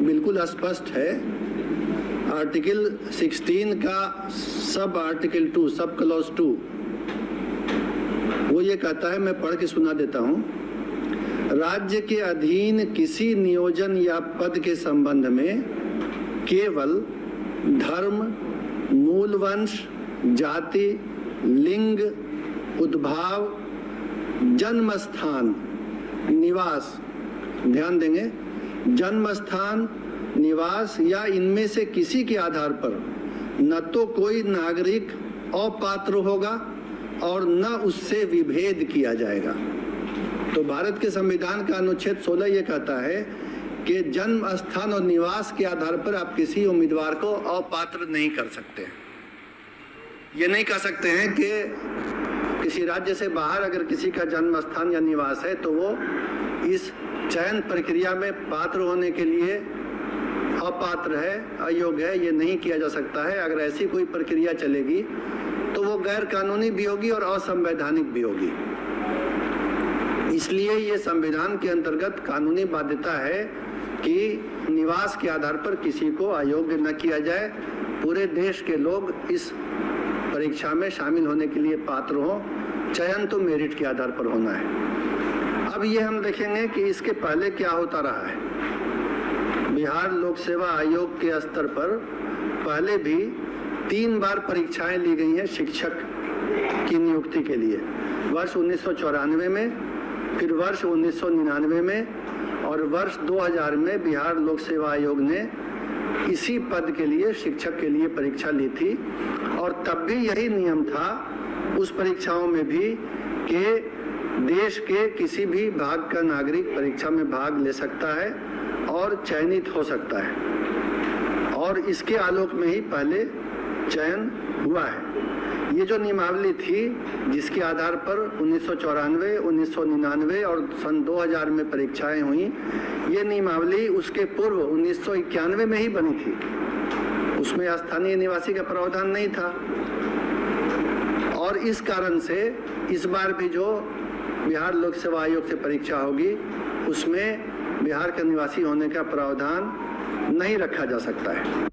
बिल्कुल स्पष्ट है। आर्टिकल 16 का सब आर्टिकल 2 सब क्लॉज 2 वो ये कहता है, मैं पढ़ के सुना देता हूँ। राज्य के अधीन किसी नियोजन या पद के संबंध में केवल धर्म, मूल वंश, जाति, लिंग, उद्भाव, जन्म स्थान, निवास, ध्यान देंगे, जन्म स्थान, निवास या इनमें से किसी के आधार पर न तो कोई नागरिक अपात्र होगा और न उससे विभेद किया जाएगा। तो भारत के संविधान का अनुच्छेद 16 ये कहता है कि जन्म स्थान और निवास के आधार पर आप किसी उम्मीदवार को अपात्र नहीं कर सकते। ये नहीं कह सकते हैं कि किसी राज्य से बाहर अगर किसी का जन्म स्थान या निवास है तो वो इस चयन प्रक्रिया में पात्र होने के लिए अपात्र है, अयोग्य है, ये नहीं किया जा सकता है। अगर ऐसी कोई प्रक्रिया चलेगी तो वो गैर कानूनी भी होगी और असंवैधानिक भी होगी। इसलिए ये संविधान के अंतर्गत कानूनी बाध्यता है कि निवास के आधार पर किसी को अयोग्य न किया जाए। पूरे देश के लोग इस परीक्षा में शामिल होने के लिए पात्र हों। चयन तो मेरिट के आधार पर होना है। अब ये हम देखेंगे कि इसके पहले क्या होता रहा है। बिहार लोक सेवा आयोग के स्तर पर पहले भी 3 बार परीक्षाएं ली गई हैं शिक्षक की नियुक्ति के लिए। वर्ष 1994 में, फिर वर्ष 1999 में और वर्ष 2000 में बिहार लोक सेवा आयोग ने इसी पद के लिए, शिक्षक के लिए परीक्षा ली थी। और तब भी यही नियम था उस परीक्षाओं में भी कि देश के किसी भी भाग का नागरिक परीक्षा में भाग ले सकता है और चयनित हो सकता है। और इसके आलोक में ही पहले चयन हुआ है। ये जो नियमावली थी जिसके आधार पर 1994, 1999 और सन 2000 में परीक्षाएं हुई, ये नियमावली उसके पूर्व 1991 में ही बनी थी। उसमें स्थानीय निवासी का प्रावधान नहीं था। और इस कारण से इस बार भी जो बिहार लोक सेवा आयोग से परीक्षा होगी उसमें बिहार का निवासी होने का प्रावधान नहीं रखा जा सकता है।